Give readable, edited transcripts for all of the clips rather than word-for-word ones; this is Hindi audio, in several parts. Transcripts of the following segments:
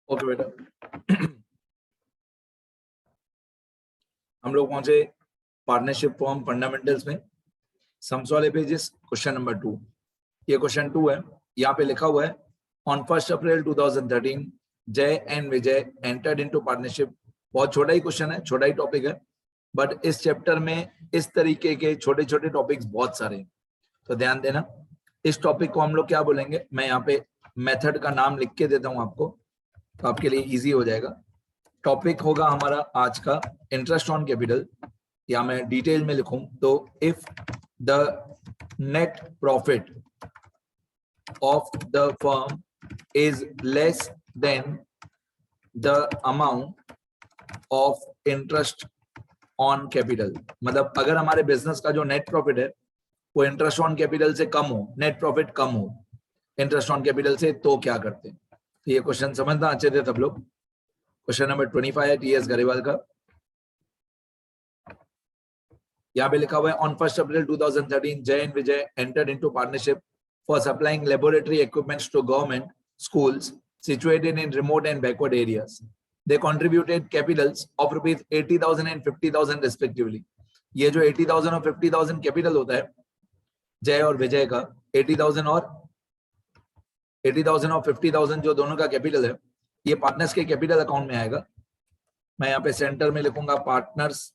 ओके बेटा, हम लोग पहुंचे पार्टनरशिप फॉर्म फंडामेंटल्स में। सम्स वाले पेजेस, क्वेश्चन नंबर 2। ये क्वेश्चन 2 है। यहाँ पे लिखा हुआ है on 1 April 2013 Jay and Vijay entered into partnership. बहुत छोटा ही क्वेश्चन है, छोटा ही टॉपिक है, बट इस चैप्टर में इस तरीके के छोटे छोटे टॉपिक्स बहुत सारे हैं, तो ध्यान देना। इस टॉपिक को हम लोग क्या बोलेंगे, मैं यहाँ पे मेथड का नाम लिख के देता हूँ आपको, तो आपके लिए इजी हो जाएगा। टॉपिक होगा हमारा आज का इंटरेस्ट ऑन कैपिटल, या मैं डिटेल में लिखूं तो if the net profit of the firm is less than the amount of interest on capital, मतलब अगर हमारे बिजनेस का जो नेट प्रॉफिट है वो इंटरेस्ट ऑन कैपिटल से कम हो, नेट प्रॉफिट कम हो इंटरेस्ट ऑन कैपिटल से, तो क्या करते हैं। तो ये क्वेश्चन समझना अच्छे थे सब लोग। क्वेश्चन नंबर 25 है टीएस गरेवाल का। यहाँ पे लिखा हुआ है on 1 April 2013 Jay and Vijay entered into partnership for supplying laboratory equipments to government schools situated in remote and backward areas. They contributed capitals of rupees 80,000 and 50,000 respectively. ये जो 80,000 और 50,000 कैपिटल होता है जय और विजय का, 80,000 और 50,000 जो दोनों का कैपिटल है, ये पार्टनर्स के कैपिटल अकाउंट में आएगा। मैं यहाँ पे सेंटर में लिखूंगा पार्टनर्स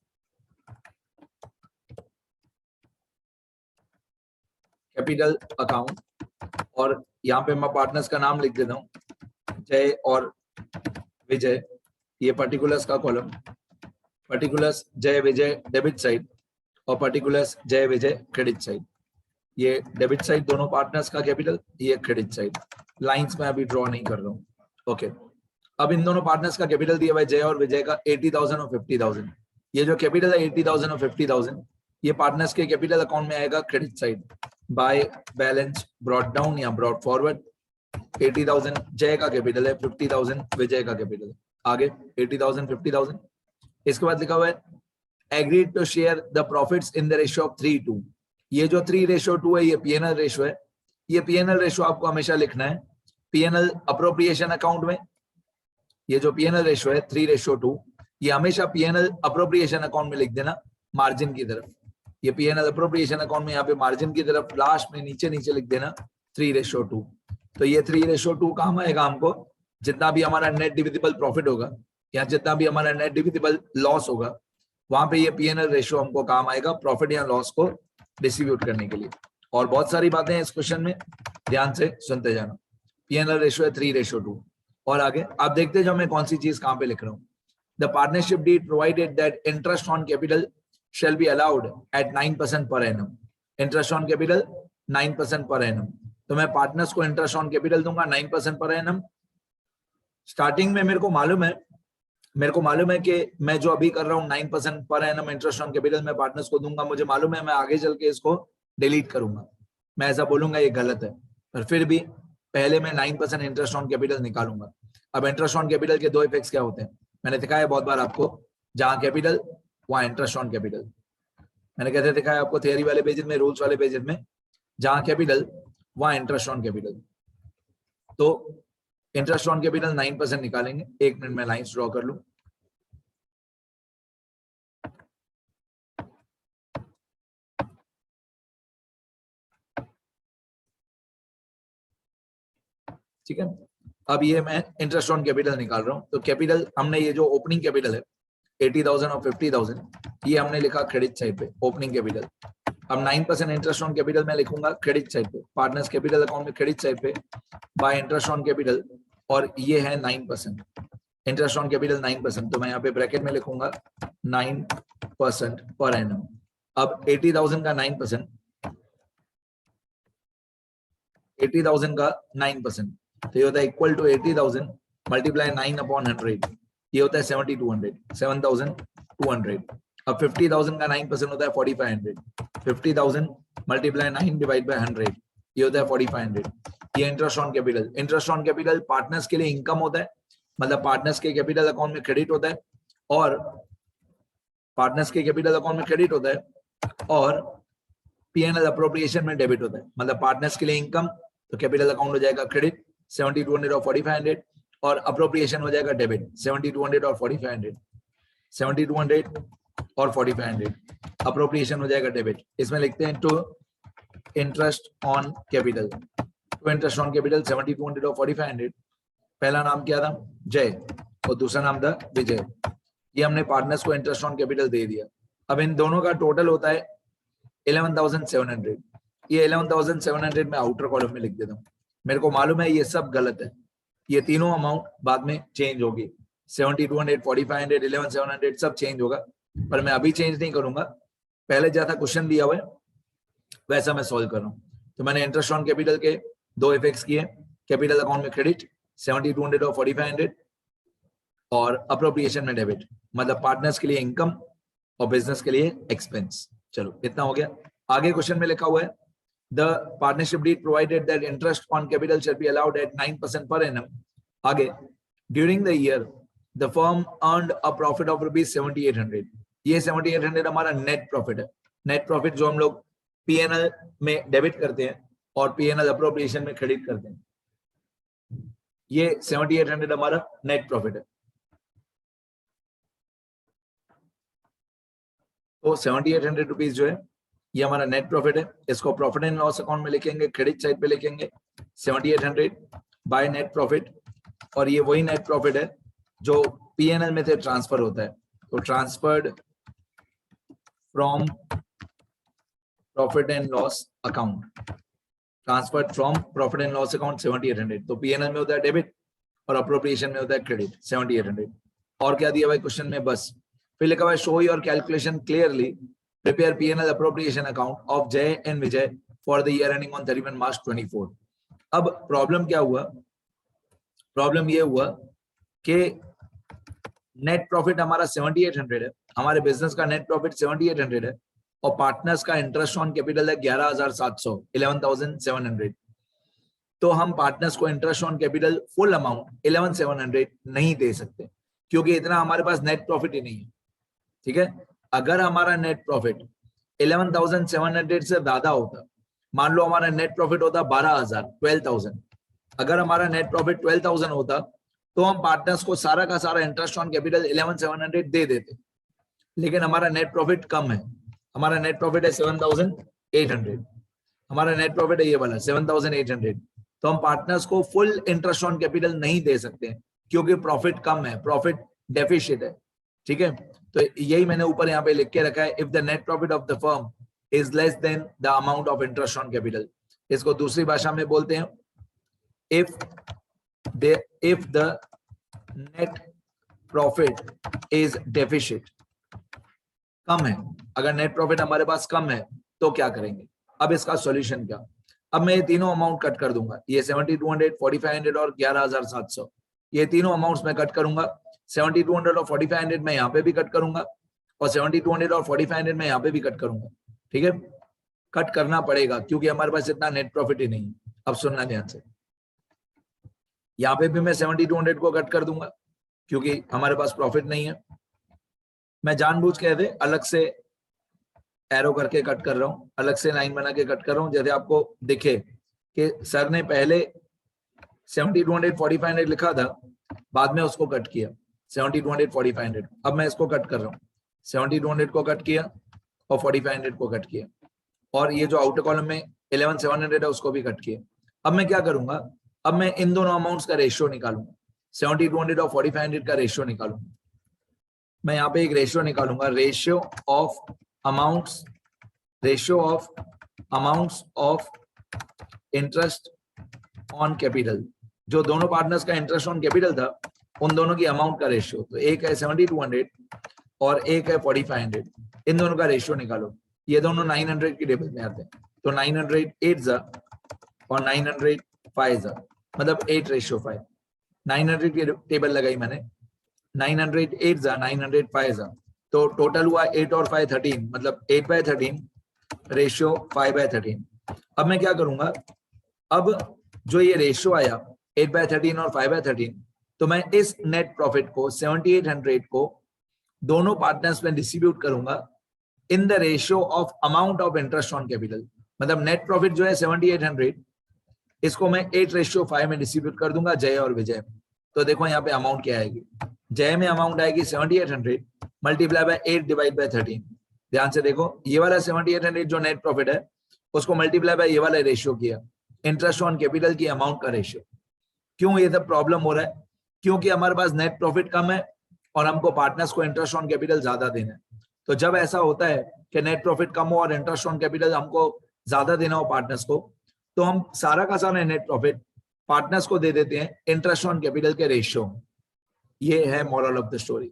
कैपिटल अकाउंट, और यहाँ पे मैं पार्टनर्स का नाम लिख देता हूँ जय और विजय। ये पर्टिकुलर्स का कॉलम, पर्टिकुलर्स जय विजय डेबिट साइड और पर्टिकुलर्स जय विजय क्रेडिट साइड। ये डेबिट साइड दोनों पार्टनर्स का कैपिटल, ये क्रेडिट साइड। लाइंस में अभी ड्रॉ नहीं कर रहा हूँ। ओके, अब इन दोनों पार्टनर्स का कैपिटल दिया हुआ है जय और विजय का 80,000 और 50,000। ये जो कैपिटल है 80,000 और 50,000, ये पार्टनर्स के कैपिटल अकाउंट में आएगा credit side by balance brought down या ब्रॉट फॉरवर्ड। 80,000 जय का कैपिटल है, 50,000 विजय का कैपिटल है। आगे 80,000 50,000। इसके बाद लिखा हुआ है agreed to share the profits in the ratio of 3:2। ये जो 3:2 है ये पीएनएल रेशियो है। ये पीएनएल रेशियो आपको हमेशा लिखना है पीएनएल अप्रोप्रिएशन अकाउंट में। ये जो पीएनएल रेशियो है 3:2, ये हमेशा पीएनएल अप्रोप्रिएशन अकाउंट में लिख देना, मार्जिन की तरफ। ये पीएनएल अप्रोप्रिएशन अकाउंट में यहाँ पे मार्जिन की तरफ लास्ट में नीचे नीचे लिख देना 3:2। तो ये 3:2 काम आएगा हमको, जितना भी हमारा नेट डिविजिबल प्रॉफिट होगा या जितना भी हमारा नेट डिविजिबल लॉस होगा, वहां पे ये पीएनएल रेशियो हमको काम आएगा प्रॉफिट या लॉस को डिस्ट्रीब्यूट करने के लिए। और बहुत सारी बातें हैं इस क्वेश्चन में, ध्यान से सुनते जाना। पीएनएल रेशियो है 3:2। और आगे आप देखते जाओ मैं कौन सी चीज कहां पे लिख रहा हूँ। The partnership deed provided that interest on capital shall be allowed at 9% per annum. Interest on capital 9% per annum. तो मैं पार्टनर्स को इंटरेस्ट ऑन कैपिटल दूंगा 9% पर एनम। स्टार्टिंग में मेरे को मालूम है कि मैं जो अभी कर रहा हूँ 9% per annum interest on capital मैं पार्टनर्स को दूंगा। मुझे मालूम है मैं आगे चल के इसको डिलीट करूंगा, मैं ऐसा बोलूंगा ये गलत है, पर फिर भी पहले मैं 9% इंटरेस्ट ऑन कैपिटल निकालूंगा। अब इंटरेस्ट ऑन कैपिटल के दो इफेक्ट्स क्या होते हैं, मैंने दिखाया बहुत बार आपको। जहां कैपिटल वहां इंटरेस्ट ऑन कैपिटल। मैंने कैसे दिखाया आपको थियरी वाले पेजेस में, रूल्स वाले पेजेस में। जहां कैपिटल वहां इंटरेस्ट ऑन कैपिटल। तो इंटरेस्ट ऑन कैपिटल 9% निकालेंगे। 1 मिनट में लाइंस ड्रॉ कर लूं। ठीक है, अब ये मैं इंटरेस्ट ऑन कैपिटल निकाल रहा हूं। तो कैपिटल हमने ये जो ओपनिंग कैपिटल है 80,000 और 50,000, ये हमने लिखा क्रेडिट साइड पे ओपनिंग कैपिटल। अब 9% इंटरेस्ट ऑन कैपिटल मैं लिखूंगा क्रेडिट साइड पे, पार्टनर्स कैपिटल अकाउंट में क्रेडिट साइड पे बाय इंटरेस्ट ऑन कैपिटल, और ये है 9% इंटरेस्ट ऑन कैपिटल 9%। तो मैं यहाँ पे ब्रैकेट में लिखूंगा 9% पर एनम। अब 80,000 का 9%, 80,000 का 9%, तो ये होता है इक्वल टू 80,000 मल्टीप्लाई 9/100, ये होता है 7,200। अब 50,000 का 9% होता है 4,500। 50,000 मल्टीप्लाई 9 डिवाइड बाय 100, ये होता है 4,500। ये interest on capital. Interest on capital partners के लिए इनकम होता है, मतलब पार्टनर्स के कैपिटल अकाउंट में क्रेडिट होता है, और पार्टनर्स के कैपिटल अकाउंट में क्रेडिट होता है और पीएनएल अप्रोप्रिएशन में डेबिट होता है। मतलब पार्टनर्स के लिए इनकम तो कैपिटल अकाउंट हो जाएगा क्रेडिट 7,200 और 4,500, और अप्रोप्रिएशन हो जाएगा डेबिट 7200 और 4500, 7200 और 4500 अप्रोप्रिएशन हो जाएगा डेबिट। इसमें लिखते हैं to interest on capital, to interest on capital 7200 और 4500। पहला नाम क्या था? जय और दूसरा नाम था विजय। ये हमने पार्टनर्स को इंटरेस्ट ऑन कैपिटल दे दिया। अब इन दोनों का टोटल होता है 11,700। ये 11,700 में आउटर कॉलम में लिख देता हूँ। मेरे को मालूम है ये सब गलत है, ये तीनों अमाउंट बाद में चेंज होगी, 7200, 4500, 11,700 सब चेंज होगा, पर मैं अभी चेंज नहीं करूंगा। पहले जैसा क्वेश्चन दिया हुआ है वैसा मैं सॉल्व कर रहा हूँ। तो मैंने इंटरेस्ट ऑन कैपिटल के दो इफेक्ट्स किए, कैपिटल अकाउंट में क्रेडिट 7200 और 4500 और अप्रोप्रिएशन में डेबिट, मतलब पार्टनर्स के लिए इनकम और बिजनेस के लिए एक्सपेंस। चलो इतना हो गया। आगे क्वेश्चन में लिखा हुआ है the partnership deed provided that interest on capital shall be allowed at 9% per annum. आगे during the year the firm earned a profit of ₹7800। ये 7800 हमारा नेट प्रॉफिट है। नेट प्रॉफिट जो हम लोग पीएनएल में डेबिट करते हैं और पीएनएल अप्रोप्रिएशन में क्रेडिट करते हैं, ये 7800 हमारा नेट प्रॉफिट है। तो 7800 रुपीज जो है ये हमारा नेट प्रॉफिट है। इसको प्रॉफिट एंड लॉस अकाउंट में लिखेंगे, क्रेडिट साइड पे लिखेंगे 7800 बाय नेट प्रॉफिट, और ये वही नेट प्रॉफिट है जो पीएनएल में से ट्रांसफर होता है। तो transferred from profit and loss account, transferred from profit and loss account 7800। तो पीएनएल में होता है डेबिट और अप्रोप्रिएशन में होता है क्रेडिट 7800। और क्या दिया हुआ है क्वेश्चन में? बस। फिर लिखा हुआ है show your calculation clearly, prepare PNL appropriation account of Jay and Vijay for the year ending on 31 March 24। अब प्रॉब्लम क्या हुआ? प्रॉब्लम ये हुआ कि नेट प्रॉफिट हमारा 7800 है, हमारे बिजनेस का नेट प्रॉफिट 7800 है और पार्टनर्स का इंटरेस्ट ऑन कैपिटल है 11,700, 11,700। तो हम पार्टनर्स को interest on capital full amount 11,700 नहीं दे सकते क्योंकि इतना हमारे पास नेट प्रॉफिट ही नहीं है। ठीक है, अगर हमारा नेट प्रॉफिट 11,700 से ज्यादा होता, मान लो हमारा नेट प्रॉफिट होता 12,000, 12,000, अगर हमारा नेट प्रॉफिट 12,000 होता तो हम पार्टनर्स को सारा का सारा इंटरेस्ट ऑन कैपिटल 11,700 दे देते। लेकिन हमारा नेट प्रॉफिट कम है, हमारा नेट प्रॉफिट है 7,800, हमारा नेट प्रॉफिट है ये वाला 7,800। तो हम पार्टनर्स को फुल इंटरेस्ट ऑन कैपिटल नहीं दे सकते क्योंकि प्रॉफिट कम है, प्रॉफिट डेफिशिट है। ठीक है, तो यही मैंने ऊपर यहाँ पे लिख के रखा है, if the net profit of the firm is less than the amount of interest on capital. इसको दूसरी भाषा में बोलते हैं if the net profit is deficit, कम है, अगर नेट प्रॉफिट हमारे पास कम है तो क्या करेंगे? अब इसका सॉल्यूशन क्या? अब मैं ये तीनों अमाउंट कट कर दूंगा, ये 7200, 4500 और 11,700, ये तीनों अमाउंट्स में कट करूंगा। 7200 और 4500 में यहाँ पे भी कट करूंगा और 7200 और 4500 में यहाँ पे भी कट करूंगा। ठीक है, कट करना पड़ेगा क्योंकि हमारे पास इतना नेट प्रॉफिट ही नहीं है। अब सुनना ध्यान से, यहाँ पे भी मैं 7200 को कट कर दूंगा क्योंकि हमारे पास प्रॉफिट नहीं है। मैं जानबूझ के अलग से एरो करके कट कर रहा हूँ, अलग से लाइन बना के कट कर रहा हूँ, जैसे आपको दिखे कि सर ने पहले 7200, 4500 लिखा था, बाद में उसको कट किया 7200, 4500। अब मैं इसको कट कर रहा हूँ, 7200 को कट किया और 4500 को कट किया, और ये जो आउटर कॉलम में 11,700 है उसको भी कट किया। अब मैं क्या करूंगा? अब मैं इन दोनों अमाउंट्स का रेशियो निकालूंगा, 7200 और 4500 का रेशियो निकालूंगा। मैं यहाँ पे एक रेशियो निकालूंगा, ratio of amounts of interest on capital. जो दोनों पार्टनर्स का इंटरेस्ट ऑन कैपिटल था उन दोनों की अमाउंट का रेशियो, तो एक है 7200 और एक है 4500, इन दोनों का रेशियो निकालो। ये दोनों 900 की टेबल में आते हैं, तो 908 और 905, मतलब 8:5। 900 की टेबल लगाई मैंने, 908 905, तो टोटल हुआ 8 और 5 13, मतलब 8/13 रेशियो 5/13। अब मैं क्या करूंगा? अब जो ये रेशियो आया 8/13 और 5/13, तो मैं इस नेट प्रॉफिट को 7800 को दोनों पार्टनर्स में डिस्ट्रीब्यूट करूंगा इन the ratio of amount of interest on capital. मतलब नेट प्रॉफिट जो है 7800, इसको मैं 8:5 में डिस्ट्रीब्यूट कर दूंगा जय और विजय। तो देखो यहाँ पे अमाउंट क्या आएगी, जय में अमाउंट आएगी 7800 मल्टीप्लाई बाय 8 डिवाइड बाय 13। ध्यान से देखो, ये वाला 7800 जो नेट प्रॉफिट है उसको मल्टीप्लाई बाय ये वाला रेशियो किया, इंटरेस्ट ऑन कैपिटल की अमाउंट का रेशियो। क्यों ये सब प्रॉब्लम हो रहा है? क्योंकि हमारे पास नेट प्रॉफिट कम है और हमको पार्टनर्स को इंटरेस्ट ऑन कैपिटल ज्यादा देना है। तो जब ऐसा होता है कि नेट प्रॉफिट कम हो और इंटरेस्ट ऑन कैपिटल हमको ज्यादा देना हो पार्टनर्स को, तो हम सारा का सारा नेट प्रॉफिट पार्टनर्स को दे देते हैं इंटरेस्ट ऑन कैपिटल के रेशियो। ये है मॉरल ऑफ द स्टोरी।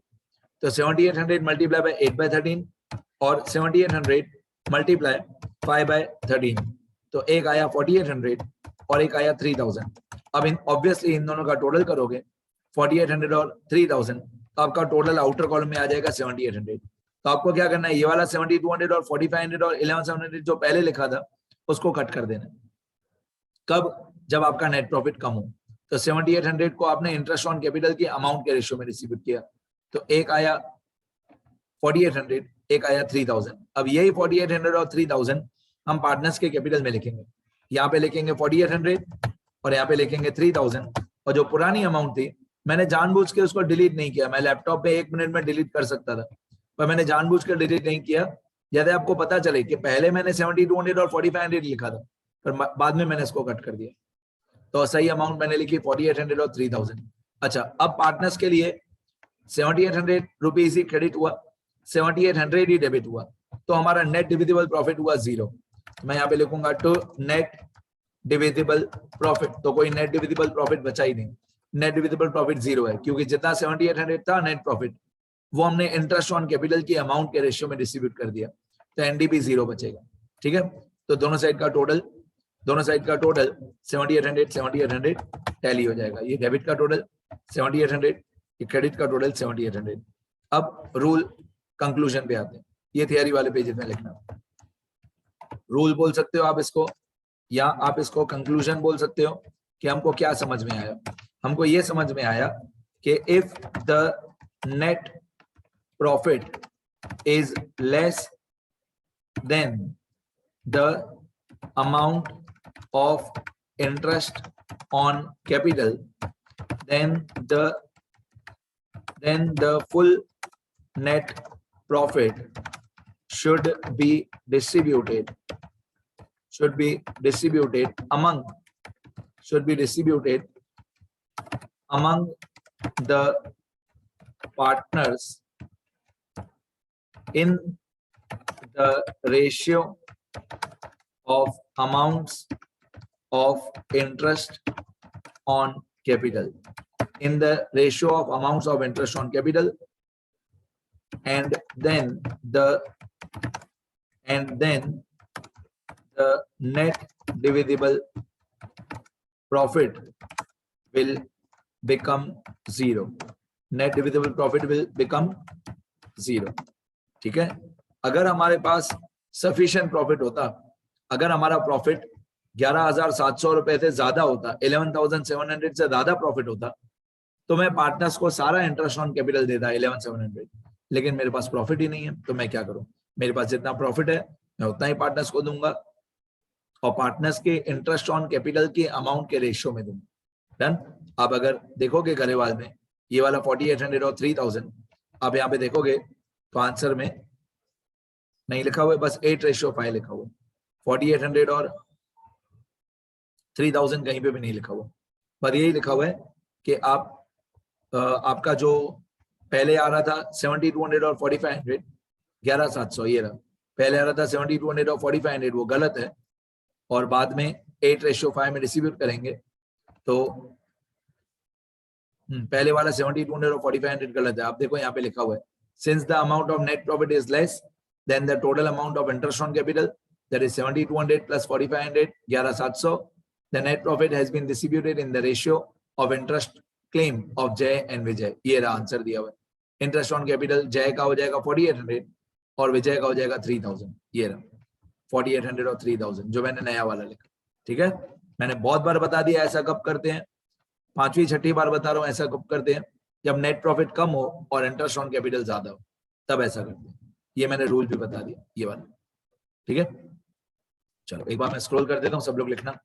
तो 7800 मल्टीप्लाई बाय 8 बाय 13 और 7800 मल्टीप्लाई 5 बाय 13, तो एक आया 4800 और एक आया 3000। अब ऑब्वियसली इन दोनों का टोटल करोगे 4800 और 3000, तो आपका टोटल आउटर कॉलम में आ जाएगा 7800। तो आपको क्या करना है, ये वाला 7200 और 4500 और 11700 जो पहले लिखा था उसको कट कर देना। कब? जब आपका नेट प्रॉफिट कम हो। तो 7800 को आपने इंटरेस्ट ऑन कैपिटल की अमाउंट के रेशियो में डिस्ट्रीब्यूट किया, तो एक आया 4800, एक आया 3000। अब यही 4800 और 3000 हम पार्टनर्स के कैपिटल में लिखेंगे। यहाँ पे लिखेंगे 4800 और यहाँ पे लिखेंगे 3000। और जो पुरानी अमाउंट थी मैंने जानबूझ के उसको डिलीट नहीं किया। मैं लैपटॉप पे 1 मिनट में डिलीट कर सकता था, पर मैंने जानबूझ के डिलीट नहीं किया, यदि आपको पता चले कि पहले मैंने 7200 और 4500 लिखा था, पर बाद में मैंने इसको कट कर दिया। तो सही अमाउंट मैंने लिखी 4800 और 3000। अच्छा, अब पार्टनर्स के लिए 7800 रुपीज ही क्रेडिट हुआ, 7800 ही डेबिट हुआ, तो हमारा नेट डिविजिबल प्रॉफिट हुआ 0। मैं यहाँ पे लिखूंगा टू नेट डिविजिबल प्रॉफिट, तो कोई नेट डिविजिबल प्रॉफिट बचा ही नहीं। नेट डिविजिबल प्रॉफिट 0 है, क्योंकि जितना 7800 था नेट प्रॉफिट वो हमने इंटरेस्ट ऑन कैपिटल की अमाउंट के रेशियो में डिस्ट्रीब्यूट कर दिया, तो एनडीपी 0 बचेगा। ठीक है, तो दोनों साइड का टोटल 7800 टैली हो जाएगा। ये डेबिट का टोटल 7800, ये क्रेडिट का टोटल 7800। अब रूल कंक्लूजन पे आते हैं, ये थियरी वाले पेज में लिखना। रूल बोल सकते हो आप इसको, या आप इसको कंक्लूजन बोल सकते हो कि हमको क्या समझ में आया। हमको ये समझ में आया कि if the net profit is less than the amount of interest on capital, then the full net profit should be distributed among the partners in the ratio of amounts of interest on capital, in the ratio of amounts of interest on capital, and then the net divisible profit will become 0. Net divisible profit will become 0. ठीक है, अगर हमारे पास सफिशिएंट प्रॉफिट होता, अगर हमारा प्रॉफिट 11,700 रुपए से ज्यादा होता, 11,700 से ज्यादा प्रॉफिट होता, तो मैं पार्टनर्स को सारा इंटरेस्ट ऑन कैपिटल देता 11,700। लेकिन मेरे पास प्रॉफिट ही नहीं है, तो मैं क्या करूं? मेरे पास जितना प्रॉफिट है मैं उतना ही पार्टनर्स को दूंगा और पार्टनर्स के इंटरेस्ट ऑन कैपिटल के अमाउंट के रेशियो में दूंगा। डन। आप अगर देखोगे गरेवाल में ये वाला 4800 और 3000, आप यहाँ पे देखोगे तो आंसर में नहीं लिखा हुआ है, बस 8:5 लिखा हुआ है। 4800 और 3000 कहीं पे भी नहीं लिखा हुआ, पर यही लिखा हुआ है कि आपका जो पहले आ रहा था 7200 और 4500, 11,700 ये रहा। पहले आ रहा था 7200 और 4500, वो गलत है, और बाद में 8:5 में डिस्ट्रीब्यूट करेंगे तो पहले वाला 7200 और 4500 गलत है। आप देखो यहाँ पे लिखा हुआ है, since the amount of net profit is less than the total amount of interest on capital, that is 7200 plus 4500, 11,700, the net profit has been distributed in the ratio of interest claim of Jay and Vijay। ये रहा आंसर दिया हुआ है। इंटरेस्ट ऑन कैपिटल जय का हो जाएगा 4800 और विजय का हो जाएगा 3000। ये रहा 4800 और 3000 जो मैंने नया वाला लिखा। ठीक है, मैंने बहुत बार बता दिया ऐसा कब करते हैं, 5वीं 6ठी बार बता रहा हूँ ऐसा कब करते हैं, जब नेट प्रॉफिट कम हो और इंटरेस्ट ऑन कैपिटल ज्यादा हो, तब ऐसा करते हैं। ये मैंने रूल भी बता दिया ये वाला। ठीक है, चलो एक बार मैं स्क्रॉल कर देता हूँ, सब लोग लिखना।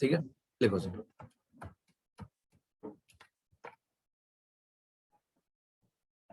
ठीक है, लिखो सर।